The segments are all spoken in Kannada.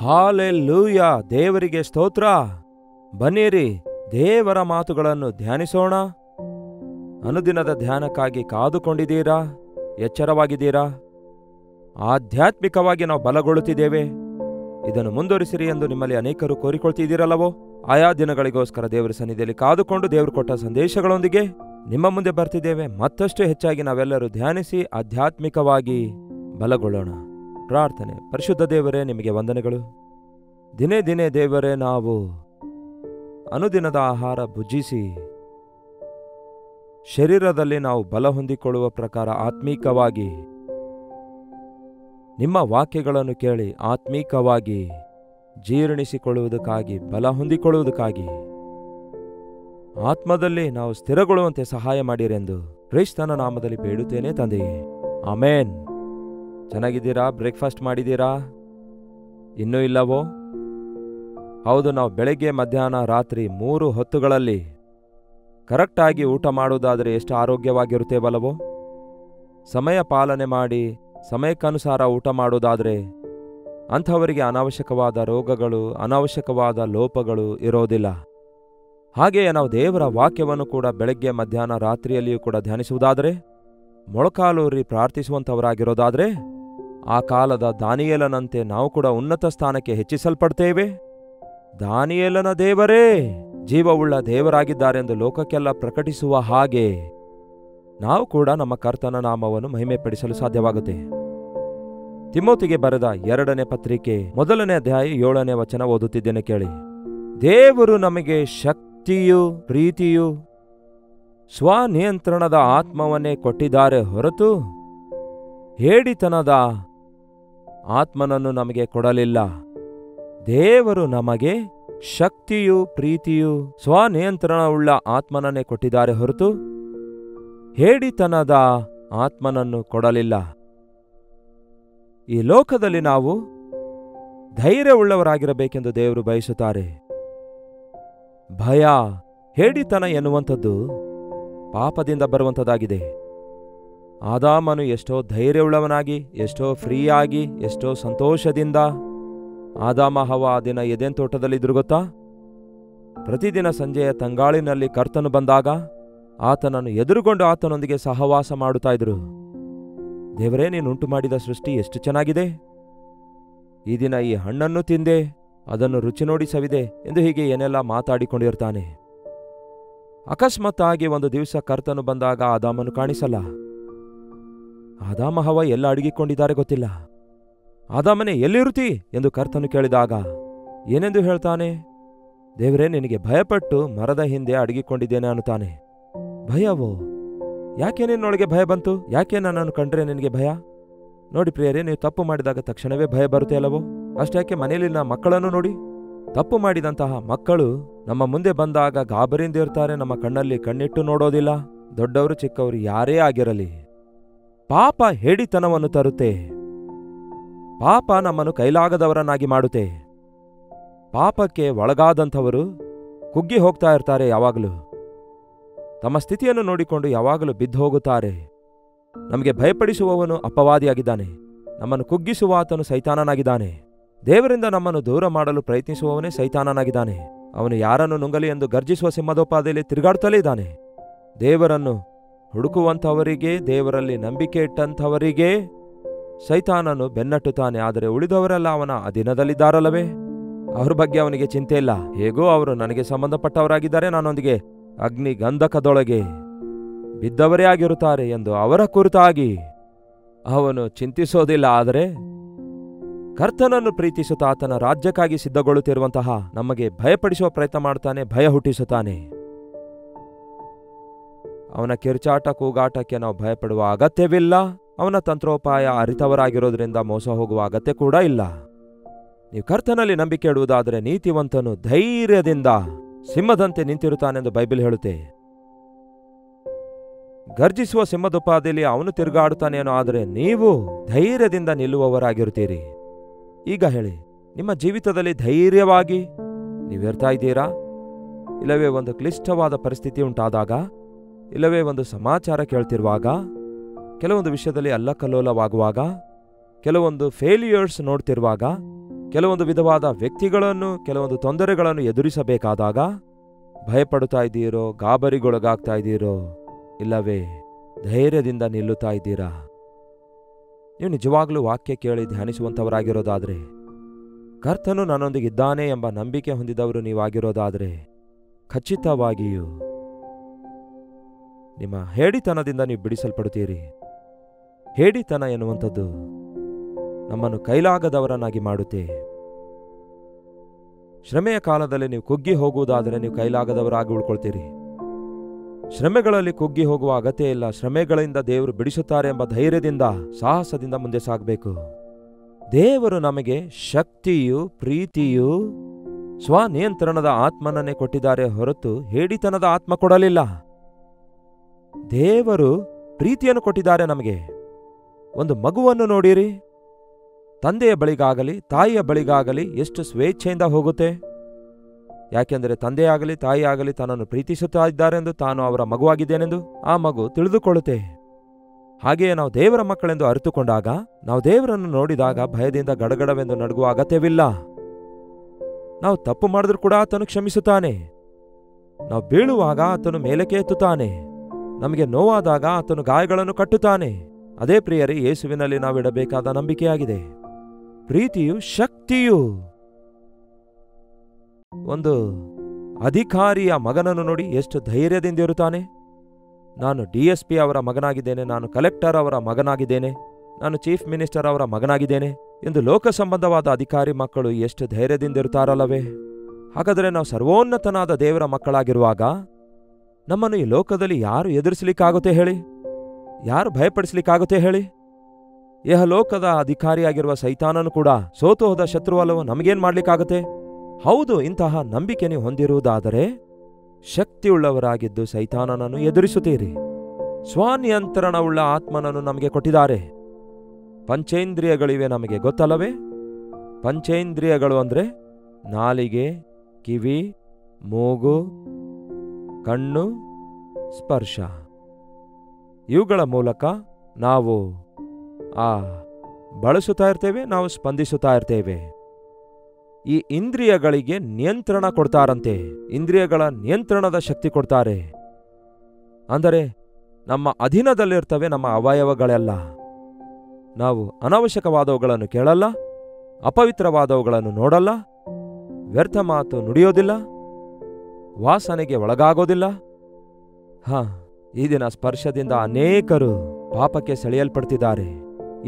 ಹಾಲೆಲೂಯ, ದೇವರಿಗೆ ಸ್ತೋತ್ರ. ಬನ್ನಿರಿ, ದೇವರ ಮಾತುಗಳನ್ನು ಧ್ಯಾನಿಸೋಣ. ಅನುದಿನದ ಧ್ಯಾನಕ್ಕಾಗಿ ಕಾದುಕೊಂಡಿದ್ದೀರಾ? ಎಚ್ಚರವಾಗಿದ್ದೀರಾ? ಆಧ್ಯಾತ್ಮಿಕವಾಗಿ ನಾವು ಬಲಗೊಳ್ಳುತ್ತಿದ್ದೇವೆ. ಇದನ್ನು ಮುಂದುವರಿಸಿರಿ ಎಂದು ನಿಮ್ಮಲ್ಲಿ ಅನೇಕರು ಕೋರಿಕೊಳ್ತಿದ್ದೀರಲ್ಲವೋ? ಆಯಾ ದಿನಗಳಿಗೋಸ್ಕರ ದೇವರ ಸನ್ನಿಧಿಯಲ್ಲಿ ಕಾದುಕೊಂಡು ದೇವರು ಕೊಟ್ಟ ಸಂದೇಶಗಳೊಂದಿಗೆ ನಿಮ್ಮ ಮುಂದೆ ಬರ್ತಿದ್ದೇವೆ. ಮತ್ತಷ್ಟು ಹೆಚ್ಚಾಗಿ ನಾವೆಲ್ಲರೂ ಧ್ಯಾನಿಸಿ ಆಧ್ಯಾತ್ಮಿಕವಾಗಿ ಬಲಗೊಳ್ಳೋಣ. ಪ್ರಾರ್ಥನೆ. ಪರಿಶುದ್ಧ ದೇವರೇ, ನಿಮಗೆ ವಂದನೆಗಳು. ದಿನೇ ದಿನೇ ದೇವರೇ, ನಾವು ಅನುದಿನದ ಆಹಾರ ಭುಜಿಸಿ ಶರೀರದಲ್ಲಿ ನಾವು ಬಲ ಹೊಂದಿಕೊಳ್ಳುವ ಪ್ರಕಾರ ಆತ್ಮೀಕವಾಗಿ ನಿಮ್ಮ ವಾಕ್ಯಗಳನ್ನು ಕೇಳಿ ಆತ್ಮೀಕವಾಗಿ ಜೀರ್ಣಿಸಿಕೊಳ್ಳುವುದಕ್ಕಾಗಿ, ಬಲ ಹೊಂದಿಕೊಳ್ಳುವುದಕ್ಕಾಗಿ ಆತ್ಮದಲ್ಲಿ ನಾವು ಸ್ಥಿರಗೊಳ್ಳುವಂತೆ ಸಹಾಯ ಮಾಡಿರೆಂದು ಕ್ರಿಸ್ತನ ನಾಮದಲ್ಲಿ ಬೇಡುತ್ತೇನೆ ತಂದೆಯೇ, ಆಮೇನ್. ಚೆನ್ನಾಗಿದ್ದೀರಾ? ಬ್ರೇಕ್ಫಾಸ್ಟ್ ಮಾಡಿದ್ದೀರಾ? ಇನ್ನೂ ಇಲ್ಲವೋ? ಹೌದು, ನಾವು ಬೆಳಗ್ಗೆ, ಮಧ್ಯಾಹ್ನ, ರಾತ್ರಿ 3 ಹೊತ್ತುಗಳಲ್ಲಿ ಕರೆಕ್ಟಾಗಿ ಊಟ ಮಾಡುವುದಾದರೆ ಎಷ್ಟು ಆರೋಗ್ಯವಾಗಿರುತ್ತೇವಲ್ಲವೋ? ಸಮಯ ಪಾಲನೆ ಮಾಡಿ ಸಮಯಕ್ಕನುಸಾರ ಊಟ ಮಾಡುವುದಾದರೆ ಅಂಥವರಿಗೆ ಅನಾವಶ್ಯಕವಾದ ರೋಗಗಳು, ಅನಾವಶ್ಯಕವಾದ ಲೋಪಗಳು ಇರೋದಿಲ್ಲ. ಹಾಗೆಯೇ ನಾವು ದೇವರ ವಾಕ್ಯವನ್ನು ಕೂಡ ಬೆಳಗ್ಗೆ, ಮಧ್ಯಾಹ್ನ, ರಾತ್ರಿಯಲ್ಲಿಯೂ ಕೂಡ ಧ್ಯಾನಿಸುವುದಾದರೆ, ಮೊಳಕಾಲೂರಿ ಪ್ರಾರ್ಥಿಸುವಂಥವರಾಗಿರೋದಾದರೆ ಆ ಕಾಲದ ದಾನಿಯೇಲನಂತೆ ನಾವು ಕೂಡ ಉನ್ನತ ಸ್ಥಾನಕ್ಕೆ ಹೆಚ್ಚಿಸಲ್ಪಡ್ತೇವೆ. ದಾನಿಯೇಲನ ದೇವರೇ ಜೀವವುಳ್ಳ ದೇವರಾಗಿದ್ದಾರೆಂದು ಲೋಕಕ್ಕೆಲ್ಲ ಪ್ರಕಟಿಸುವ ಹಾಗೆ ನಾವು ಕೂಡ ನಮ್ಮ ಕರ್ತನ ನಾಮವನ್ನು ಮಹಿಮೆಪಡಿಸಲು ಸಾಧ್ಯವಾಗುತ್ತೆ. ತಿಮೋತಿಗೆ ಬರೆದ 2ನೇ ಪತ್ರಿಕೆ 1ನೇ ಅಧ್ಯಾಯ 7ನೇ ವಚನ ಓದುತ್ತಿದ್ದೇನೆ, ಕೇಳಿ. ದೇವರು ನಮಗೆ ಶಕ್ತಿಯು, ಪ್ರೀತಿಯು, ಸ್ವನಿಯಂತ್ರಣದ ಆತ್ಮವನ್ನೇ ಕೊಟ್ಟಿದ್ದಾರೆ ಹೊರತು ಹೇಡಿತನದ ಆತ್ಮನನ್ನು ನಮಗೆ ಕೊಡಲಿಲ್ಲ. ದೇವರು ನಮಗೆ ಶಕ್ತಿಯು, ಪ್ರೀತಿಯು, ಸ್ವನಿಯಂತ್ರಣವುಳ್ಳ ಆತ್ಮನನ್ನೇ ಕೊಟ್ಟಿದ್ದಾರೆ ಹೊರತು ಹೇಡಿತನದ ಆತ್ಮನನ್ನು ಕೊಡಲಿಲ್ಲ. ಈ ಲೋಕದಲ್ಲಿ ನಾವು ಧೈರ್ಯವುಳ್ಳವರಾಗಿರಬೇಕೆಂದು ದೇವರು ಬಯಸುತ್ತಾರೆ. ಭಯ, ಹೇಡಿತನ ಎನ್ನುವಂಥದ್ದು ಪಾಪದಿಂದ ಬರುವಂಥದ್ದಾಗಿದೆ. ಆದಾಮನು ಎಷ್ಟೋ ಧೈರ್ಯವುಳ್ಳವನಾಗಿ, ಎಷ್ಟೋ ಫ್ರೀಯಾಗಿ, ಎಷ್ಟೋ ಸಂತೋಷದಿಂದ ಆದಾಮ ಹವ್ವ ಆ ದಿನ ಎದೆನ್ ತೋಟದಲ್ಲಿದ್ರು ಗೊತ್ತಾ? ಪ್ರತಿದಿನ ಸಂಜೆಯ ತಂಗಾಳಿನಲ್ಲಿ ಕರ್ತನು ಬಂದಾಗ ಆತನನ್ನು ಎದುರುಗೊಂಡು ಆತನೊಂದಿಗೆ ಸಹವಾಸ ಮಾಡುತ್ತಾ ಇದ್ರು. ದೇವರೇ, ನೀನುಂಟು ಮಾಡಿದ ಸೃಷ್ಟಿ ಎಷ್ಟು ಚೆನ್ನಾಗಿದೆ, ಈ ದಿನ ಈ ಹಣ್ಣನ್ನು ತಿಂದೆ, ಅದನ್ನು ರುಚಿ ನೋಡಿ ಸವಿದೆ ಎಂದು ಹೀಗೆ ಏನೆಲ್ಲ ಮಾತಾಡಿಕೊಂಡಿರ್ತಾನೆ. ಅಕಸ್ಮಾತ್ತಾಗಿ ಒಂದು ದಿವಸ ಕರ್ತನು ಬಂದಾಗ ಆದಾಮನು ಕಾಣಿಸಲ್ಲ. ಆದಾಮ ಹವ್ವ ಎಲ್ಲ ಅಡಗಿಕೊಂಡಿದ್ದಾರೆ ಗೊತ್ತಿಲ್ಲ. ಆದಾಮನೇ, ಎಲ್ಲಿರುತ್ತಿ ಎಂದು ಕರ್ತನು ಕೇಳಿದಾಗ ಏನೆಂದು ಹೇಳ್ತಾನೆ? ದೇವರೇ, ನಿನಗೆ ಭಯಪಟ್ಟು ಮರದ ಹಿಂದೆ ಅಡಗಿಕೊಂಡಿದ್ದೇನೆ ಅನ್ನುತ್ತಾನೆ. ಭಯವೋ? ಯಾಕೆ ನಿನ್ನೊಳಗೆ ಭಯ ಬಂತು? ಯಾಕೆ ನನ್ನನ್ನು ಕಂಡ್ರೆ ನಿನಗೆ ಭಯ? ನೋಡಿ ಪ್ರಿಯರೇ, ನೀವು ತಪ್ಪು ಮಾಡಿದಾಗ ತಕ್ಷಣವೇ ಭಯ ಬರುತ್ತೆ ಅಲ್ಲವೋ? ಅಷ್ಟ್ಯಾಕೆ ಮನೆಯಲ್ಲಿನ ಮಕ್ಕಳನ್ನು ನೋಡಿ. ತಪ್ಪು ಮಾಡಿದಂತಹ ಮಕ್ಕಳು ನಮ್ಮ ಮುಂದೆ ಬಂದಾಗ ಗಾಬರಿಯಿಂದಿರ್ತಾರೆ, ನಮ್ಮ ಕಣ್ಣಲ್ಲಿ ಕಣ್ಣಿಟ್ಟು ನೋಡೋದಿಲ್ಲ. ದೊಡ್ಡವರು ಚಿಕ್ಕವರು ಯಾರೇ ಆಗಿರಲಿ, ಪಾಪ ಹೇಡಿತನವನ್ನು ತರುತ್ತೆ. ಪಾಪ ನಮ್ಮನ್ನು ಕೈಲಾಗದವರನ್ನಾಗಿ ಮಾಡುತ್ತೆ. ಪಾಪಕ್ಕೆ ಒಳಗಾದಂಥವರು ಕುಗ್ಗಿ ಹೋಗ್ತಾ ಇರ್ತಾರೆ. ಯಾವಾಗಲೂ ತಮ್ಮ ಸ್ಥಿತಿಯನ್ನು ನೋಡಿಕೊಂಡು ಯಾವಾಗಲೂ ಬಿದ್ದು ಹೋಗುತ್ತಾರೆ. ನಮಗೆ ಭಯಪಡಿಸುವವನು ಅಪವಾದಿಯಾಗಿದ್ದಾನೆ. ನಮ್ಮನ್ನು ಕುಗ್ಗಿಸುವ ಆತನು ಸೈತಾನನಾಗಿದ್ದಾನೆ. ದೇವರಿಂದ ನಮ್ಮನ್ನು ದೂರ ಮಾಡಲು ಪ್ರಯತ್ನಿಸುವವನೇ ಸೈತಾನನಾಗಿದ್ದಾನೆ. ಅವನು ಯಾರನ್ನು ನುಂಗಲಿ ಎಂದು ಗರ್ಜಿಸುವ ಸಿಂಹದೋಪಾದಿಯಲ್ಲಿ ತಿರುಗಾಡುತ್ತಲೇ ಇದ್ದಾನೆ. ದೇವರನ್ನು ಹುಡುಕುವಂಥವರಿಗೆ, ದೇವರಲ್ಲಿ ನಂಬಿಕೆ ಇಟ್ಟಂಥವರಿಗೆ ಸೈತಾನನು ಬೆನ್ನಟ್ಟುತ್ತಾನೆ. ಆದರೆ ಉಳಿದವರೆಲ್ಲ ಅವನ ಅಧೀನದಲ್ಲಿದ್ದಾರಲ್ಲವೇ? ಅವ್ರ ಬಗ್ಗೆ ಅವನಿಗೆ ಚಿಂತೆ ಇಲ್ಲ. ಹೇಗೋ ಅವರು ನನಗೆ ಸಂಬಂಧಪಟ್ಟವರಾಗಿದ್ದಾರೆ, ನಾನೊಂದಿಗೆ ಅಗ್ನಿ ಗಂಧಕದೊಳಗೆ ಬಿದ್ದವರೇ ಆಗಿರುತ್ತಾರೆ ಎಂದು ಅವರ ಕುರಿತಾಗಿ ಅವನು ಚಿಂತಿಸೋದಿಲ್ಲ. ಆದರೆ ಕರ್ತನನ್ನು ಪ್ರೀತಿಸುತ್ತಾ ಆತನ ರಾಜ್ಯಕ್ಕಾಗಿ ಸಿದ್ಧಗೊಳ್ಳುತ್ತಿರುವಂತಹ ನಮಗೆ ಭಯಪಡಿಸುವ ಪ್ರಯತ್ನ ಮಾಡುತ್ತಾನೆ, ಭಯ ಹುಟ್ಟಿಸುತ್ತಾನೆ. ಅವನ ಕಿರುಚಾಟ, ಕೂಗಾಟಕ್ಕೆ ನಾವು ಭಯಪಡುವ ಅಗತ್ಯವಿಲ್ಲ. ಅವನ ತಂತ್ರೋಪಾಯ ಅರಿತವರಾಗಿರೋದ್ರಿಂದ ಮೋಸ ಹೋಗುವ ಅಗತ್ಯ ಕೂಡ ಇಲ್ಲ. ನೀವು ಕರ್ತನಲ್ಲಿ ನಂಬಿಕೆ ಇಡುವುದಾದರೆ ನೀತಿವಂತನು ಧೈರ್ಯದಿಂದ ಸಿಂಹದಂತೆ ನಿಂತಿರುತ್ತಾನೆಂದು ಬೈಬಲ್ ಹೇಳುತ್ತೆ. ಗರ್ಜಿಸುವ ಸಿಂಹದೋಪಾದಿಯಲ್ಲಿ ಅವನು ತಿರುಗಾಡುತ್ತಾನೇನೋ, ಆದರೆ ನೀವು ಧೈರ್ಯದಿಂದ ನಿಲ್ಲುವವರಾಗಿರುತ್ತೀರಿ. ಈಗ ಹೇಳಿ, ನಿಮ್ಮ ಜೀವಿತದಲ್ಲಿ ಧೈರ್ಯವಾಗಿ ನೀವಿರ್ತಾ ಇದ್ದೀರಾ? ಇಲ್ಲವೇ ಒಂದು ಕ್ಲಿಷ್ಟವಾದ ಪರಿಸ್ಥಿತಿ ಉಂಟಾದಾಗ, ಇಲ್ಲವೇ ಒಂದು ಸಮಾಚಾರ ಕೇಳ್ತಿರುವಾಗ, ಕೆಲವೊಂದು ವಿಷಯದಲ್ಲಿ ಅಲ್ಲಕಲ್ಲೋಲವಾಗುವಾಗ, ಕೆಲವೊಂದು ಫೇಲ್ಯೂರ್ಸ್ ನೋಡ್ತಿರುವಾಗ ಕೆಲವೊಂದು ವಿಧವಾದ ವ್ಯಕ್ತಿಗಳನ್ನು, ಕೆಲವೊಂದು ತೊಂದರೆಗಳನ್ನು ಎದುರಿಸಬೇಕಾದಾಗ ಭಯಪಡುತ್ತಾ ಇದ್ದೀರೋ, ಗಾಬರಿಗೊಳಗಾಗ್ತಾ ಇದ್ದೀರೋ, ಇಲ್ಲವೇ ಧೈರ್ಯದಿಂದ ನಿಲ್ಲುತ್ತಾ ಇದ್ದೀರಾ? ನೀವು ನಿಜವಾಗ್ಲೂ ವಾಕ್ಯ ಕೇಳಿ ಧ್ಯಾನಿಸುವಂಥವರಾಗಿರೋದಾದ್ರೆ, ಕರ್ತನು ನನ್ನೊಂದಿಗಿದ್ದಾನೆ ಎಂಬ ನಂಬಿಕೆ ಹೊಂದಿದವರು ನೀವಾಗಿರೋದಾದ್ರೆ, ಖಚಿತವಾಗಿಯೂ ನಿಮ್ಮ ಹೇಡಿತನದಿಂದ ನೀವು ಬಿಡಿಸಲ್ಪಡುತ್ತೀರಿ. ಹೇಡಿತನ ಎನ್ನುವಂಥದ್ದು ನಮ್ಮನ್ನು ಕೈಲಾಗದವರನ್ನಾಗಿ ಮಾಡುತ್ತೆ. ಶ್ರಮೆಯ ಕಾಲದಲ್ಲಿ ನೀವು ಕುಗ್ಗಿ ಹೋಗುವುದಾದರೆ ನೀವು ಕೈಲಾಗದವರಾಗಿ ಉಳ್ಕೊಳ್ತೀರಿ. ಶ್ರಮೆಗಳಲ್ಲಿ ಕುಗ್ಗಿ ಹೋಗುವ ಅಗತ್ಯ ಇಲ್ಲ. ಶ್ರಮೆಗಳಿಂದ ದೇವರು ಬಿಡಿಸುತ್ತಾರೆ ಎಂಬ ಧೈರ್ಯದಿಂದ, ಸಾಹಸದಿಂದ ಮುಂದೆ ಸಾಗಬೇಕು. ದೇವರು ನಮಗೆ ಶಕ್ತಿಯು, ಪ್ರೀತಿಯು, ಸ್ವನಿಯಂತ್ರಣದ ಆತ್ಮನನ್ನೇ ಕೊಟ್ಟಿದ್ದಾರೆ ಹೊರತು ಹೇಡಿತನದ ಆತ್ಮ ಕೊಡಲಿಲ್ಲ. ದೇವರು ಪ್ರೀತಿಯನ್ನು ಕೊಟ್ಟಿದ್ದಾರೆ ನಮಗೆ. ಒಂದು ಮಗುವನ್ನು ನೋಡಿರಿ, ತಂದೆಯ ಬಳಿಗಾಗಲಿ ತಾಯಿಯ ಬಳಿಗಾಗಲಿ ಎಷ್ಟು ಸ್ವೇಚ್ಛೆಯಿಂದ ಹೋಗುತ್ತೆ. ಯಾಕೆಂದರೆ ತಂದೆಯಾಗಲಿ ತಾಯಿಯಾಗಲಿ ತನ್ನನ್ನು ಪ್ರೀತಿಸುತ್ತಾ ಇದ್ದಾರೆಂದು, ತಾನು ಅವರ ಮಗುವಾಗಿದ್ದೇನೆಂದು ಆ ಮಗು ತಿಳಿದುಕೊಳ್ಳುತ್ತೆ. ಹಾಗೆಯೇ ನಾವು ದೇವರ ಮಕ್ಕಳೆಂದು ಅರಿತುಕೊಂಡಾಗ, ನಾವು ದೇವರನ್ನು ನೋಡಿದಾಗ ಭಯದಿಂದ ಗಡಗಡವೆಂದು ನಡುಗುವ ಅಗತ್ಯವಿಲ್ಲ. ನಾವು ತಪ್ಪು ಮಾಡಿದ್ರೂ ಕೂಡ ಆತನು ಕ್ಷಮಿಸುತ್ತಾನೆ. ನಾವು ಬೀಳುವಾಗ ಆತನು ಮೇಲಕ್ಕೆ ಎತ್ತುತ್ತಾನೆ. ನಮಗೆ ನೋವಾದಾಗ ಆತನು ಗಾಯಗಳನ್ನು ಕಟ್ಟುತ್ತಾನೆ. ಅದೇ ಪ್ರಿಯರೇ ಯೇಸುವಿನಲ್ಲಿ ನಾವಿಡಬೇಕಾದ ನಂಬಿಕೆಯಾಗಿದೆ. ಪ್ರೀತಿಯು ಶಕ್ತಿಯು. ಒಂದು ಅಧಿಕಾರಿಯ ಮಗನನ್ನು ನೋಡಿ ಎಷ್ಟು ಧೈರ್ಯದಿಂದಿರುತ್ತಾನೆ. ನಾನು DSP ಅವರ ಮಗನಾಗಿದ್ದೇನೆ, ನಾನು ಕಲೆಕ್ಟರ್ ಅವರ ಮಗನಾಗಿದ್ದೇನೆ, ನಾನು ಚೀಫ್ ಮಿನಿಸ್ಟರ್ ಅವರ ಮಗನಾಗಿದ್ದೇನೆ ಎಂದು ಲೋಕ ಸಂಬಂಧವಾದ ಅಧಿಕಾರಿ ಮಕ್ಕಳು ಎಷ್ಟು ಧೈರ್ಯದಿಂದಿರುತ್ತಾರಲ್ಲವೇ? ಹಾಗಾದರೆ ನಾವು ಸರ್ವೋನ್ನತನಾದ ದೇವರ ಮಕ್ಕಳಾಗಿರುವಾಗ ನಮ್ಮನ್ನು ಈ ಲೋಕದಲ್ಲಿ ಯಾರು ಎದುರಿಸಲಿಕ್ಕಾಗುತ್ತೆ ಹೇಳಿ? ಯಾರು ಭಯಪಡಿಸಲಿಕ್ಕಾಗುತ್ತೆ ಹೇಳಿ? ಲೋಕದ ಅಧಿಕಾರಿಯಾಗಿರುವ ಸೈತಾನನು ಕೂಡ ಸೋತು ಹೋದ ಶತ್ರುವಲ್ಲವೂ ನಮಗೇನ್ ಮಾಡ್ಲಿಕ್ಕಾಗತ್ತೆ? ಹೌದು, ಇಂತಹ ನಂಬಿಕೆ ನೀವು ಹೊಂದಿರುವುದಾದರೆ ಶಕ್ತಿಯುಳ್ಳವರಾಗಿದ್ದು ಸೈತಾನನನ್ನು ಎದುರಿಸುತ್ತೀರಿ. ಸ್ವನಿಯಂತ್ರಣವುಳ್ಳ ಆತ್ಮನನ್ನು ನಮಗೆ ಕೊಟ್ಟಿದ್ದಾರೆ. ಪಂಚೇಂದ್ರಿಯಗಳಿವೆ ನಮಗೆ, ಗೊತ್ತಲ್ಲವೇ? ಪಂಚೇಂದ್ರಿಯಗಳು ಅಂದ್ರೆ ನಾಲಿಗೆ, ಕಿವಿ, ಮೂಗು, ಕಣ್ಣು, ಸ್ಪರ್ಶ. ಇವುಗಳ ಮೂಲಕ ನಾವು ಬಳಸುತ್ತಾ ಇರ್ತೇವೆ, ನಾವು ಸ್ಪಂದಿಸುತ್ತಾ ಇರ್ತೇವೆ. ಈ ಇಂದ್ರಿಯಗಳಿಗೆ ನಿಯಂತ್ರಣ ಕೊಡ್ತಾರಂತೆ. ಇಂದ್ರಿಯಗಳ ನಿಯಂತ್ರಣದ ಶಕ್ತಿ ಕೊಡ್ತಾರೆ. ಅಂದರೆ ನಮ್ಮ ಅಧೀನದಲ್ಲಿರ್ತವೆ ನಮ್ಮ ಅವಯವಗಳೆಲ್ಲ. ನಾವು ಅನಾವಶ್ಯಕವಾದವುಗಳನ್ನು ಕೇಳಲ್ಲ, ಅಪವಿತ್ರವಾದವುಗಳನ್ನು ನೋಡಲ್ಲ, ವ್ಯರ್ಥ ಮಾತು ನುಡಿಯೋದಿಲ್ಲ, ವಾಸನೆಗೆ ಒಳಗಾಗೋದಿಲ್ಲ. ಈ ದಿನ ಸ್ಪರ್ಶದಿಂದ ಅನೇಕರು ಪಾಪಕ್ಕೆ ಸೆಳೆಯಲ್ಪಡ್ತಿದ್ದಾರೆ.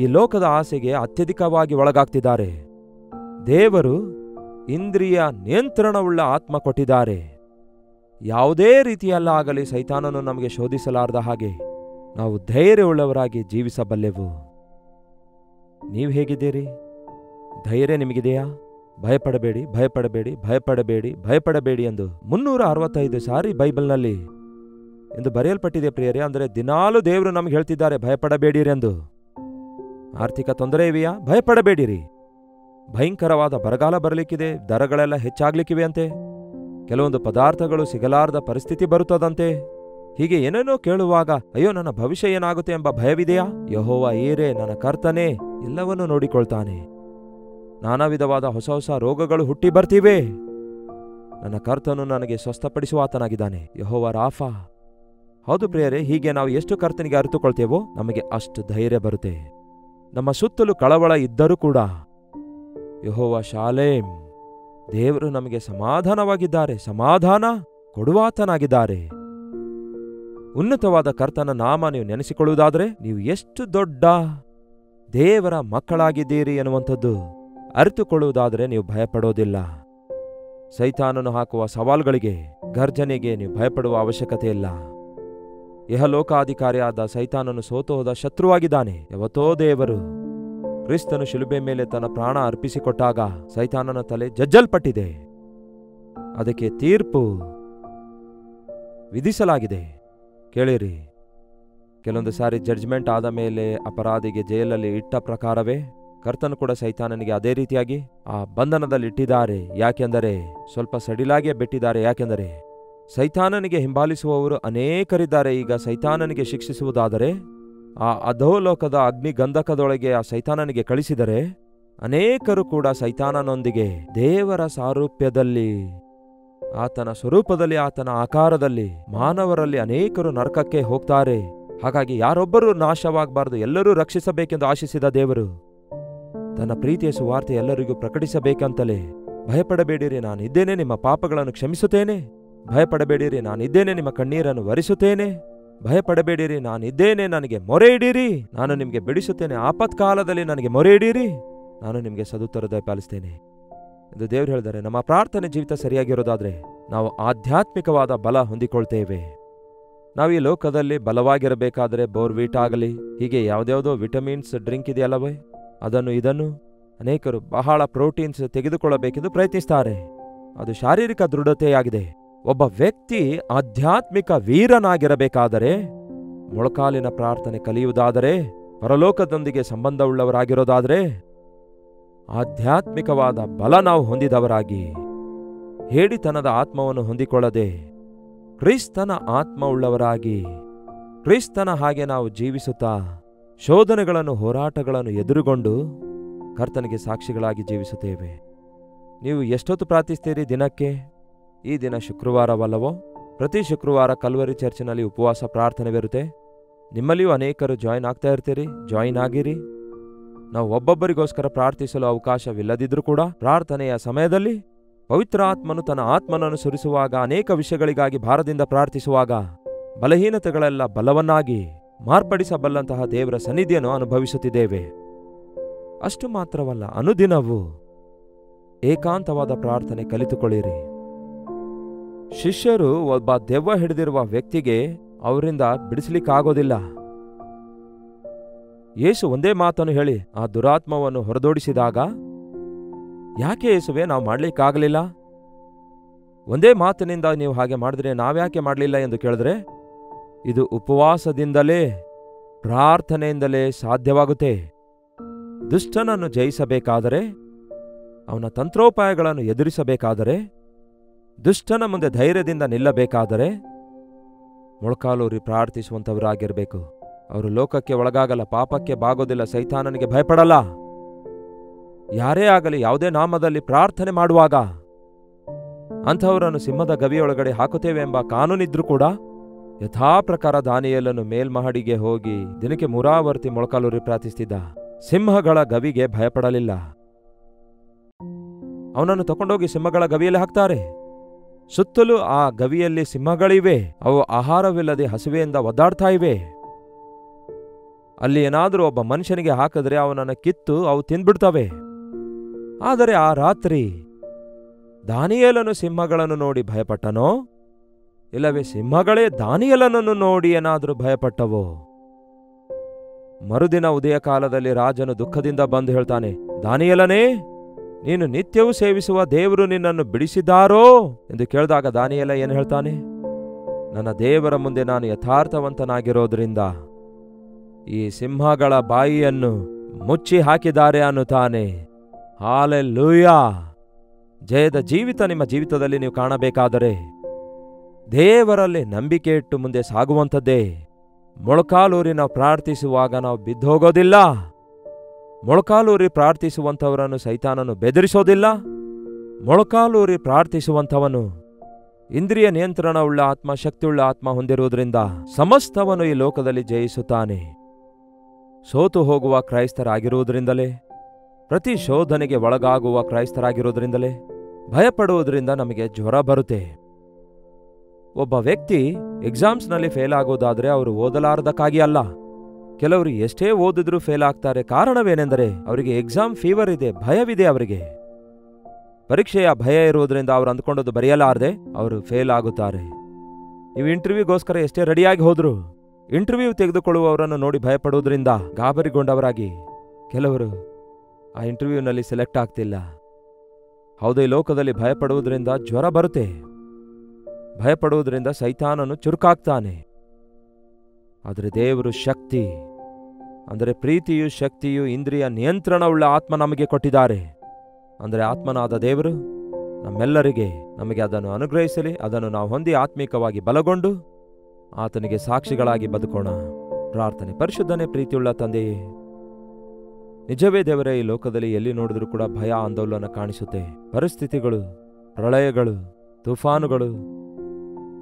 ಈ ಲೋಕದ ಆಸೆಗೆ ಅತ್ಯಧಿಕವಾಗಿ ಒಳಗಾಗ್ತಿದ್ದಾರೆ. ದೇವರು ಇಂದ್ರಿಯ ನಿಯಂತ್ರಣವುಳ್ಳ ಆತ್ಮ ಕೊಟ್ಟಿದ್ದಾರೆ. ಯಾವುದೇ ರೀತಿಯಲ್ಲಾಗಲಿ ಸೈತಾನನು ನಮಗೆ ಶೋಧಿಸಲಾರದ ಹಾಗೆ ನಾವು ಧೈರ್ಯವುಳ್ಳವರಾಗಿ ಜೀವಿಸಬಲ್ಲೆವು. ನೀವು ಹೇಗಿದ್ದೀರಿ? ಧೈರ್ಯ ನಿಮಗಿದೆಯಾ? ಭಯಪಡಬೇಡಿ, ಭಯಪಡಬೇಡಿ, ಭಯಪಡಬೇಡಿ, ಭಯಪಡಬೇಡಿ ಎಂದು 365 ಸಾರಿ ಬೈಬಲ್ನಲ್ಲಿ ಎಂದು ಬರೆಯಲ್ಪಟ್ಟಿದೆ ಪ್ರಿಯರೇ. ಅಂದರೆ ದಿನಾಲೂ ದೇವರು ನಮಗೆ ಹೇಳ್ತಿದ್ದಾರೆ ಭಯಪಡಬೇಡಿರೆಂದು. ಆರ್ಥಿಕ ತೊಂದರೆ ಇವೆಯಾ? ಭಯಪಡಬೇಡಿರಿ. ಭಯಂಕರವಾದ ಬರಗಾಲ ಬರಲಿಕ್ಕಿದೆ, ದರಗಳೆಲ್ಲ ಹೆಚ್ಚಾಗ್ಲಿಕ್ಕಿವೆ ಅಂತೆ, ಕೆಲವೊಂದು ಪದಾರ್ಥಗಳು ಸಿಗಲಾರದ ಪರಿಸ್ಥಿತಿ ಬರುತ್ತದಂತೆ. ಹೀಗೆ ಏನೇನೋ ಕೇಳುವಾಗ ಅಯ್ಯೋ ನನ್ನ ಭವಿಷ್ಯ ಏನಾಗುತ್ತೆ ಎಂಬ ಭಯವಿದೆಯಾ? ಯೆಹೋವ ಈರೇ, ನನ್ನ ಕರ್ತನೇ ಎಲ್ಲವನ್ನೂ ನೋಡಿಕೊಳ್ತಾನೆ. ನಾನಾ ವಿಧವಾದ ಹೊಸ ಹೊಸ ರೋಗಗಳು ಹುಟ್ಟಿ ಬರ್ತಿವೆ. ನನ್ನ ಕರ್ತನು ನನಗೆ ಸ್ವಸ್ಥಪಡಿಸುವ ಆತನಾಗಿದ್ದಾನೆ, ಯೆಹೋವ ರಾಫಾ. ಹೌದು ಪ್ರಿಯರೇ, ಹೀಗೆ ನಾವು ಎಷ್ಟು ಕರ್ತನಿಗೆ ಅರಿತುಕೊಳ್ತೇವೋ ನಮಗೆ ಅಷ್ಟು ಧೈರ್ಯ ಬರುತ್ತೆ. ನಮ್ಮ ಸುತ್ತಲೂ ಕಳವಳ ಇದ್ದರೂ ಕೂಡ ಯೆಹೋವ ಶಾಲೇಮ್, ದೇವರು ನಮಗೆ ಸಮಾಧಾನವಾಗಿದ್ದಾರೆ, ಸಮಾಧಾನ ಕೊಡುವಾತನಾಗಿದ್ದಾರೆ. ಉನ್ನತವಾದ ಕರ್ತನ ನಾಮ ನೀವು ನೆನೆಸಿಕೊಳ್ಳುವುದಾದರೆ ನೀವು ಎಷ್ಟು ದೊಡ್ಡ ದೇವರ ಮಕ್ಕಳಾಗಿದ್ದೀರಿ ಎನ್ನುವಂಥದ್ದು ಅರಿತುಕೊಳ್ಳುವುದಾದರೆ ನೀವು ಭಯಪಡೋದಿಲ್ಲ. ಸೈತಾನನು ಹಾಕುವ ಸವಾಲುಗಳಿಗೆ, ಗರ್ಜನೆಗೆ ನೀವು ಭಯಪಡುವ ಅವಶ್ಯಕತೆ ಇಲ್ಲ. ಇಹಲೋಕಾಧಿಕಾರಿಯಾದ ಸೈತಾನನು ಸೋತು ಹೋದ ಶತ್ರುವಾಗಿದ್ದಾನೆ. ಯಾವತ್ತೋ ದೇವರು ಕ್ರಿಸ್ತನು ಶಿಲುಬೆ ಮೇಲೆ ತನ್ನ ಪ್ರಾಣ ಅರ್ಪಿಸಿಕೊಟ್ಟಾಗ ಸೈತಾನನ ತಲೆ ಜಜ್ಜಲ್ಪಟ್ಟಿದೆ. ಅದಕ್ಕೆ ತೀರ್ಪು ವಿಧಿಸಲಾಗಿದೆ. ಕೇಳಿರಿ, ಕೆಲವೊಂದು ಸಾರಿ ಜಡ್ಜ್ಮೆಂಟ್ ಆದ ಮೇಲೆ ಅಪರಾಧಿಗೆ ಜೈಲಲ್ಲಿ ಇಟ್ಟ ಪ್ರಕಾರವೇ ಕರ್ತನು ಕೂಡ ಸೈತಾನನಿಗೆ ಅದೇ ರೀತಿಯಾಗಿ ಆ ಬಂಧನದಲ್ಲಿ ಇಟ್ಟಿದ್ದಾರೆ. ಯಾಕೆಂದರೆ ಸ್ವಲ್ಪ ಸಡಿಲಾಗಿಯೇ ಬಿಟ್ಟಿದ್ದಾರೆ. ಯಾಕೆಂದರೆ ಸೈತಾನನಿಗೆ ಹಿಂಬಾಲಿಸುವವರು ಅನೇಕರಿದ್ದಾರೆ. ಈಗ ಸೈತಾನನಿಗೆ ಶಿಕ್ಷಿಸುವುದಾದರೆ ಆ ಅಧೋಲೋಕದ ಅಗ್ನಿಗಂಧಕದೊಳಗೆ ಆ ಸೈತಾನನಿಗೆ ಕಳಿಸಿದರೆ ಅನೇಕರು ಕೂಡ ಸೈತಾನನೊಂದಿಗೆ ದೇವರ ಸಾರೂಪ್ಯದಲ್ಲಿ, ಆತನ ಸ್ವರೂಪದಲ್ಲಿ, ಆತನ ಆಕಾರದಲ್ಲಿ ಮಾನವರಲ್ಲಿ ಅನೇಕರು ನರಕಕ್ಕೆ ಹೋಗ್ತಾರೆ. ಹಾಗಾಗಿ ಯಾರೊಬ್ಬರೂ ನಾಶವಾಗಬಾರದು, ಎಲ್ಲರೂ ರಕ್ಷಿಸಬೇಕೆಂದು ಆಶಿಸಿದ ದೇವರು ತನ್ನ ಪ್ರೀತಿಯ ಸುವಾರ್ತೆ ಎಲ್ಲರಿಗೂ ಪ್ರಕಟಿಸಬೇಕಂತಲೇ, ಭಯಪಡಬೇಡಿರಿ, ನಾನಿದ್ದೇನೆ, ನಿಮ್ಮ ಪಾಪಗಳನ್ನು ಕ್ಷಮಿಸುತ್ತೇನೆ. ಭಯಪಡಬೇಡಿರಿ, ನಾನಿದ್ದೇನೆ, ನಿಮ್ಮ ಕಣ್ಣೀರನ್ನು ಒರೆಸುತ್ತೇನೆ. ಭಯಪಡಬೇಡಿರಿ, ನಾನಿದ್ದೇನೆ, ನನಗೆ ಮೊರೆ ಇಡೀರಿ, ನಾನು ನಿಮಗೆ ಬಿಡಿಸುತ್ತೇನೆ. ಆಪತ್ಕಾಲದಲ್ಲಿ ನನಗೆ ಮೊರೆ ಇಡೀರಿ, ನಾನು ನಿಮಗೆ ಸದುತ್ತರ ದಯಪಾಲಿಸ್ತೇನೆ ಎಂದು ದೇವರು ಹೇಳಿದರೆ, ನಮ್ಮ ಪ್ರಾರ್ಥನೆ ಜೀವಿತ ಸರಿಯಾಗಿರೋದಾದ್ರೆ ನಾವು ಆಧ್ಯಾತ್ಮಿಕವಾದ ಬಲ ಹೊಂದಿಕೊಳ್ತೇವೆ. ನಾವು ಈ ಲೋಕದಲ್ಲಿ ಬಲವಾಗಿರಬೇಕಾದ್ರೆ ಬೋರ್ವೀಟ್ ಆಗಲಿ, ಹೀಗೆ ಯಾವುದ್ಯಾವುದೋ ವಿಟಮಿನ್ಸ್ ಡ್ರಿಂಕ್ ಇದೆಯಲ್ಲವೇ, ಅದನ್ನು ಇದನ್ನು ಅನೇಕರು ಬಹಳ ಪ್ರೋಟೀನ್ಸ್ ತೆಗೆದುಕೊಳ್ಳಬೇಕೆಂದು ಪ್ರಯತ್ನಿಸ್ತಾರೆ. ಅದು ಶಾರೀರಿಕ ದೃಢತೆಯಾಗಿದೆ. ಒಬ್ಬ ವ್ಯಕ್ತಿ ಆಧ್ಯಾತ್ಮಿಕ ವೀರನಾಗಿರಬೇಕಾದರೆ, ಮೊಳಕಾಲಿನ ಪ್ರಾರ್ಥನೆ ಕಲಿಯುವುದಾದರೆ, ಪರಲೋಕದೊಂದಿಗೆ ಸಂಬಂಧವುಳ್ಳವರಾಗಿರೋದಾದರೆ, ಆಧ್ಯಾತ್ಮಿಕವಾದ ಬಲ ನಾವು ಹೊಂದಿದವರಾಗಿ, ಹೇಡಿತನದ ಆತ್ಮವನ್ನು ಹೊಂದಿಕೊಳ್ಳದೆ ಕ್ರಿಸ್ತನ ಆತ್ಮ ಉಳ್ಳವರಾಗಿ, ಕ್ರಿಸ್ತನ ಹಾಗೆ ನಾವು ಜೀವಿಸುತ್ತಾ ಶೋಧನೆಗಳನ್ನು, ಹೋರಾಟಗಳನ್ನು ಎದುರುಗೊಂಡು ಕರ್ತನಿಗೆ ಸಾಕ್ಷಿಗಳಾಗಿ ಜೀವಿಸುತ್ತೇವೆ. ನೀವು ಎಷ್ಟೊತ್ತು ಪ್ರಾರ್ಥಿಸ್ತೀರಿ ದಿನಕ್ಕೆ? ಈ ದಿನ ಶುಕ್ರವಾರವಲ್ಲವೋ? ಪ್ರತಿ ಶುಕ್ರವಾರ ಕಲ್ವರಿ ಚರ್ಚಿನಲ್ಲಿ ಉಪವಾಸ ಪ್ರಾರ್ಥನೆವಿರುತ್ತೆ. ನಿಮ್ಮಲ್ಲಿಯೂ ಅನೇಕರು ಜಾಯಿನ್ ಆಗ್ತಾ ಇರ್ತೀರಿ, ಜಾಯಿನ್ ಆಗಿರಿ. ನಾವು ಒಬ್ಬೊಬ್ಬರಿಗೋಸ್ಕರ ಪ್ರಾರ್ಥಿಸಲು ಅವಕಾಶವಿಲ್ಲದಿದ್ರೂ ಕೂಡ ಪ್ರಾರ್ಥನೆಯ ಸಮಯದಲ್ಲಿ ಪವಿತ್ರ ಆತ್ಮನು ತನ್ನ ಆತ್ಮನನ್ನು ಸುರಿಸುವಾಗ, ಅನೇಕ ವಿಷಯಗಳಿಗಾಗಿ ಭಾರದಿಂದ ಪ್ರಾರ್ಥಿಸುವಾಗ ಬಲಹೀನತೆಗಳೆಲ್ಲ ಬಲವನ್ನಾಗಿ ಮಾರ್ಪಡಿಸಬಲ್ಲಂತಹ ದೇವರ ಸನ್ನಿಧಿಯನ್ನು ಅನುಭವಿಸುತ್ತಿದ್ದೇವೆ. ಅಷ್ಟು ಮಾತ್ರವಲ್ಲ, ಅನುದಿನವೂ ಏಕಾಂತವಾದ ಪ್ರಾರ್ಥನೆ ಕಲಿತುಕೊಳ್ಳಿರಿ. ಶಿಷ್ಯರು ಒಬ್ಬ ದೆವ್ವ ಹಿಡಿದಿರುವ ವ್ಯಕ್ತಿಗೆ ಅವರಿಂದ ಬಿಡಿಸಲಿಕ್ಕಾಗೋದಿಲ್ಲ. ಯೇಸು ಒಂದೇ ಮಾತನ್ನು ಹೇಳಿ ಆ ದುರಾತ್ಮವನ್ನು ಹೊರದೋಡಿಸಿದಾಗ, ಯಾಕೆ ಯೇಸುವೆ ನಾವು ಮಾಡ್ಲಿಕ್ಕಾಗಲಿಲ್ಲ? ಒಂದೇ ಮಾತಿನಿಂದ ನೀವು ಹಾಗೆ ಮಾಡಿದ್ರೆ ನಾವ್ಯಾಕೆ ಮಾಡಲಿಲ್ಲ ಎಂದು ಕೇಳಿದ್ರೆ, ಇದು ಉಪವಾಸದಿಂದಲೇ, ಪ್ರಾರ್ಥನೆಯಿಂದಲೇ ಸಾಧ್ಯವಾಗುತ್ತೆ. ದುಷ್ಟನನ್ನು ಜಯಿಸಬೇಕಾದರೆ, ಅವನ ತಂತ್ರೋಪಾಯಗಳನ್ನು ಎದುರಿಸಬೇಕಾದರೆ, ದುಷ್ಟನ ಮುಂದೆ ಧೈರ್ಯದಿಂದ ನಿಲ್ಲಬೇಕಾದರೆ ಮೊಳಕಾಲೂರಿ ಪ್ರಾರ್ಥಿಸುವಂಥವರಾಗಿರಬೇಕು. ಅವರು ಲೋಕಕ್ಕೆ ಒಳಗಾಗಲ್ಲ, ಪಾಪಕ್ಕೆ ಬಾಗೋದಿಲ್ಲ, ಸೈತಾನನಿಗೆ ಭಯಪಡಲ್ಲ. ಯಾರೇ ಆಗಲಿ ಯಾವುದೇ ನಾಮದಲ್ಲಿ ಪ್ರಾರ್ಥನೆ ಮಾಡುವಾಗ ಅಂಥವರನ್ನು ಸಿಂಹದ ಗವಿಯೊಳಗಡೆ ಹಾಕುತ್ತೇವೆ ಎಂಬ ಕಾನೂನಿದ್ರೂ ಕೂಡ ಯಥಾಪ್ರಕಾರ ದಾನಿಯೇಲನು ಮೇಲ್ಮಹಡಿಗೆ ಹೋಗಿ ದಿನಕ್ಕೆ 3 ವರ್ತಿ ಮೊಳಕಾಲೂರಿ ಪ್ರಾರ್ಥಿಸ್ತಿದ್ದ. ಸಿಂಹಗಳ ಗವಿಗೆ ಭಯಪಡಲಿಲ್ಲ. ಅವನನ್ನು ತಗೊಂಡೋಗಿ ಸಿಂಹಗಳ ಗವಿಯಲ್ಲಿ ಹಾಕ್ತಾರೆ. ಸುತ್ತಲೂ ಆ ಗವಿಯಲ್ಲಿ ಸಿಂಹಗಳಿವೆ. ಅವು ಆಹಾರವಿಲ್ಲದೆ ಹಸಿವೆಯಿಂದ ಒದ್ದಾಡ್ತಾ ಇವೆ. ಅಲ್ಲಿ ಏನಾದರೂ ಒಬ್ಬ ಮನುಷ್ಯನಿಗೆ ಹಾಕಿದ್ರೆ ಅವನನ್ನು ಕಿತ್ತು ಅವು ತಿಂದ್ಬಿಡ್ತವೆ. ಆದರೆ ಆ ರಾತ್ರಿ ದಾನಿಯೇಲನು ಸಿಂಹಗಳನ್ನು ನೋಡಿ ಭಯಪಟ್ಟನೋ, ಇಲ್ಲವೇ ಸಿಂಹಗಳೇ ದಾನಿಯೇಲನನ್ನು ನೋಡಿ ಏನಾದರೂ ಭಯಪಟ್ಟವೋ? ಮರುದಿನ ಉದಯ ಕಾಲದಲ್ಲಿ ರಾಜನು ದುಃಖದಿಂದ ಬಂದು ಹೇಳ್ತಾನೆ, ದಾನಿಯೇಲನೇ, ನೀನು ನಿತ್ಯವೂ ಸೇವಿಸುವ ದೇವರು ನಿನ್ನನ್ನು ಬಿಡಿಸಿದ್ದಾರೋ ಎಂದು ಕೇಳಿದಾಗ ದಾನಿಯೇಲ ಏನು ಹೇಳ್ತಾನೆ? ನನ್ನ ದೇವರ ಮುಂದೆ ನಾನು ಯಥಾರ್ಥವಂತನಾಗಿರೋದ್ರಿಂದ ಈ ಸಿಂಹಗಳ ಬಾಯಿಯನ್ನು ಮುಚ್ಚಿ ಹಾಕಿದ್ದಾರೆ ಅನ್ನುತ್ತಾನೆ. ಹಾಲೆಲೂಯಾ! ಜಯದ ಜೀವಿತ ನಿಮ್ಮ ಜೀವಿತದಲ್ಲಿ ನೀವು ಕಾಣಬೇಕಾದರೆ ದೇವರಲ್ಲಿ ನಂಬಿಕೆ ಇಟ್ಟು ಮುಂದೆ ಸಾಗುವಂಥದ್ದೇ. ಮೊಳಕಾಲೂರಿ ನಾವು ಪ್ರಾರ್ಥಿಸುವಾಗ ನಾವು ಬಿದ್ದೋಗೋದಿಲ್ಲ. ಮೊಳಕಾಲೂರಿ ಪ್ರಾರ್ಥಿಸುವಂಥವರನ್ನು ಸೈತಾನನು ಬೆದರಿಸೋದಿಲ್ಲ. ಮೊಳಕಾಲೂರಿ ಪ್ರಾರ್ಥಿಸುವಂಥವನು ಇಂದ್ರಿಯ ನಿಯಂತ್ರಣವುಳ್ಳ ಆತ್ಮ, ಶಕ್ತಿಯುಳ್ಳ ಆತ್ಮ ಹೊಂದಿರುವುದರಿಂದ ಸಮಸ್ತವನು ಈ ಲೋಕದಲ್ಲಿ ಜಯಿಸುತ್ತಾನೆ. ಸೋತು ಹೋಗುವ ಕ್ರೈಸ್ತರಾಗಿರುವುದರಿಂದಲೇ, ಪ್ರತಿ ಶೋಧನೆಗೆ ಒಳಗಾಗುವ ಕ್ರೈಸ್ತರಾಗಿರುವುದರಿಂದಲೇ ಭಯಪಡುವುದರಿಂದ ನಮಗೆ ಜ್ವರ ಬರುತ್ತೆ. ಒಬ್ಬ ವ್ಯಕ್ತಿ ಎಕ್ಸಾಮ್ಸ್ನಲ್ಲಿ ಫೇಲ್ ಆಗೋದಾದ್ರೆ ಅವರು ಓದಲಾರದಕ್ಕಾಗಿ ಅಲ್ಲ. ಕೆಲವರು ಎಷ್ಟೇ ಓದಿದ್ರೂ ಫೇಲ್ ಆಗ್ತಾರೆ. ಕಾರಣವೇನೆಂದರೆ ಅವರಿಗೆ ಎಕ್ಸಾಮ್ ಫೀವರ್ ಇದೆ, ಭಯವಿದೆ. ಅವರಿಗೆ ಪರೀಕ್ಷೆಯ ಭಯ ಇರುವುದರಿಂದ ಅವರು ಅಂದ್ಕೊಂಡದ್ದು ಬರೆಯಲಾರದೆ ಅವರು ಫೇಲ್ ಆಗುತ್ತಾರೆ. ನೀವು ಇಂಟರ್ವ್ಯೂಗೋಸ್ಕರ ಎಷ್ಟೇ ರೆಡಿಯಾಗಿ ಹೋದ್ರು ಇಂಟರ್ವ್ಯೂ ತೆಗೆದುಕೊಳ್ಳುವವರನ್ನು ನೋಡಿ ಭಯಪಡುವುದರಿಂದ ಗಾಬರಿಗೊಂಡವರಾಗಿ ಕೆಲವರು ಆ ಇಂಟರ್ವ್ಯೂನಲ್ಲಿ ಸೆಲೆಕ್ಟ್ ಆಗ್ತಿಲ್ಲ. ಹೌದು, ಈ ಲೋಕದಲ್ಲಿ ಭಯಪಡುವುದರಿಂದ ಜ್ವರ ಬರುತ್ತೆ. ಭಯಪಡುವುದರಿಂದ ಸೈತಾನನು ಚುರುಕಾಗ್ತಾನೆ. ಆದರೆ ದೇವರು ಶಕ್ತಿ, ಅಂದರೆ ಪ್ರೀತಿಯು ಶಕ್ತಿಯು ಇಂದ್ರಿಯ ನಿಯಂತ್ರಣವುಳ್ಳ ಆತ್ಮ ನಮಗೆ ಕೊಟ್ಟಿದ್ದಾರೆ. ಅಂದರೆ ಆತ್ಮನಾದ ದೇವರು ನಮ್ಮೆಲ್ಲರಿಗೆ ನಮಗೆ ಅದನ್ನು ಅನುಗ್ರಹಿಸಲಿ. ಅದನ್ನು ನಾವು ಹೊಂದಿ ಆತ್ಮೀಕವಾಗಿ ಬಲಗೊಂಡು ಆತನಿಗೆ ಸಾಕ್ಷಿಗಳಾಗಿ ಬದುಕೋಣ. ಪ್ರಾರ್ಥನೆ. ಪರಿಶುದ್ಧನೇ, ಪ್ರೀತಿಯುಳ್ಳ ತಂದೆಯೇ, ನಿಜವೇ ದೇವರೇ, ಈ ಲೋಕದಲ್ಲಿ ಎಲ್ಲಿ ನೋಡಿದ್ರೂ ಕೂಡ ಭಯ, ಆಂದೋಲನ ಕಾಣಿಸುತ್ತೆ. ಪರಿಸ್ಥಿತಿಗಳು, ಪ್ರಳಯಗಳು, ತುಫಾನುಗಳು,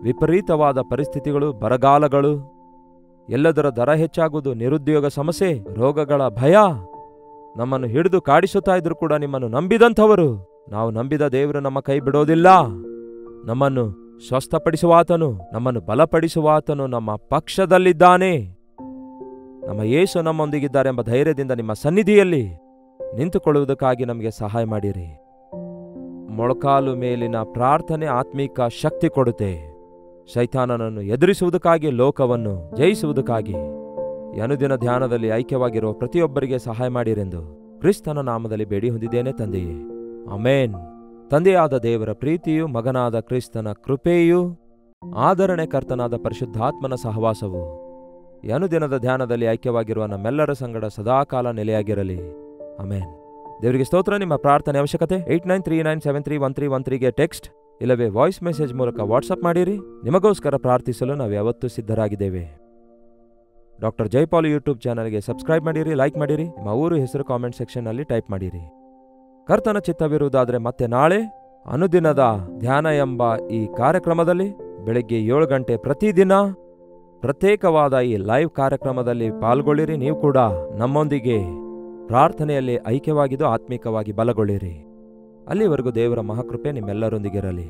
ವಿಪರೀತವಾದ ಪರಿಸ್ಥಿತಿಗಳು, ಬರಗಾಲಗಳು, ಎಲ್ಲದರ ದರ ಹೆಚ್ಚಾಗುವುದು, ನಿರುದ್ಯೋಗ ಸಮಸ್ಯೆ, ರೋಗಗಳ ಭಯ ನಮ್ಮನ್ನು ಹಿಡಿದು ಕಾಡಿಸುತ್ತಾ ಇದ್ರು ಕೂಡ ನಿಮ್ಮನ್ನು ನಂಬಿದಂಥವರು, ನಾವು ನಂಬಿದ ದೇವರು ನಮ್ಮ ಕೈ ಬಿಡೋದಿಲ್ಲ. ನಮ್ಮನ್ನು ಸ್ವಸ್ಥಪಡಿಸುವಾತನು, ನಮ್ಮನ್ನು ಬಲಪಡಿಸುವಾತನು ನಮ್ಮ ಪಕ್ಷದಲ್ಲಿದ್ದಾನೆ. ನಮ್ಮ ಯೇಸು ನಮ್ಮೊಂದಿಗಿದ್ದಾರೆ ಎಂಬ ಧೈರ್ಯದಿಂದ ನಿಮ್ಮ ಸನ್ನಿಧಿಯಲ್ಲಿ ನಿಂತುಕೊಳ್ಳುವುದಕ್ಕಾಗಿ ನಮಗೆ ಸಹಾಯ ಮಾಡಿರಿ. ಮೊಳಕಾಲು ಮೇಲಿನ ಪ್ರಾರ್ಥನೆ ಆತ್ಮೀಕ ಶಕ್ತಿ ಕೊಡುತ್ತೆ. ಶೈತಾನನನ್ನು ಎದುರಿಸುವುದಕ್ಕಾಗಿ, ಲೋಕವನ್ನು ಜಯಿಸುವುದಕ್ಕಾಗಿ ಈ ಅನುದಿನ ಧ್ಯಾನದಲ್ಲಿ ಐಕ್ಯವಾಗಿರುವ ಪ್ರತಿಯೊಬ್ಬರಿಗೆ ಸಹಾಯ ಮಾಡಿರೆಂದು ಕ್ರಿಸ್ತನ ನಾಮದಲ್ಲಿ ಬೇಡಿ ಹೊಂದಿದ್ದೇನೆ ತಂದೆಯೇ, ಆಮೇನ್. ತಂದೆಯಾದ ದೇವರ ಪ್ರೀತಿಯು, ಮಗನಾದ ಕ್ರಿಸ್ತನ ಕೃಪೆಯೂ, ಆದರಣೆ ಕರ್ತನಾದ ಪರಿಶುದ್ಧಾತ್ಮನ ಸಹವಾಸವು ಈ ಅನುದಿನದ ಧ್ಯಾನದಲ್ಲಿ ಐಕ್ಯವಾಗಿರುವ ನಮ್ಮೆಲ್ಲರ ಸಂಗಡ ಸದಾಕಾಲ ನೆಲೆಯಾಗಿರಲಿ. ಆಮೇನ್. ದೇವರಿಗೆ ಸ್ತೋತ್ರ. ನಿಮ್ಮ ಪ್ರಾರ್ಥನೆ ಅವಶ್ಯಕತೆ 8939731313ಗೆ ಟೆಕ್ಸ್ಟ್ ಇಲ್ಲವೇ ವಾಯ್ಸ್ ಮೆಸೇಜ್ ಮೂಲಕ ವಾಟ್ಸಪ್ ಮಾಡಿರಿ. ನಿಮಗೋಸ್ಕರ ಪ್ರಾರ್ಥಿಸಲು ನಾವು ಯಾವತ್ತೂ ಸಿದ್ಧರಾಗಿದ್ದೇವೆ. ಡಾಕ್ಟರ್ ಜೈಪಾಲ್ ಯೂಟ್ಯೂಬ್ ಚಾನಲ್ಗೆ ಸಬ್ಸ್ಕ್ರೈಬ್ ಮಾಡಿರಿ, ಲೈಕ್ ಮಾಡಿರಿ, ನಿಮ್ಮ ಊರು ಹೆಸರು ಕಾಮೆಂಟ್ ಸೆಕ್ಷನ್ನಲ್ಲಿ ಟೈಪ್ ಮಾಡಿರಿ. ಕರ್ತನ ಚಿತ್ತವಿರುವುದಾದರೆ ಮತ್ತೆ ನಾಳೆ ಅನುದಿನದ ಧ್ಯಾನ ಎಂಬ ಈ ಕಾರ್ಯಕ್ರಮದಲ್ಲಿ ಬೆಳಗ್ಗೆ 7 ಗಂಟೆ ಪ್ರತಿದಿನ ಪ್ರತ್ಯೇಕವಾದ ಈ ಲೈವ್ ಕಾರ್ಯಕ್ರಮದಲ್ಲಿ ಪಾಲ್ಗೊಳ್ಳಿರಿ. ನೀವು ಕೂಡ ನಮ್ಮೊಂದಿಗೆ ಪ್ರಾರ್ಥನೆಯಲ್ಲಿ ಐಕ್ಯವಾಗಿದ್ದು ಆತ್ಮೀಕವಾಗಿ ಬಲಗೊಳ್ಳಿರಿ. ಅಲ್ಲಿವರೆಗೂ ದೇವರ ಮಹಾಕೃಪೆ ನಿಮ್ಮೆಲ್ಲರೊಂದಿಗಿರಲಿ.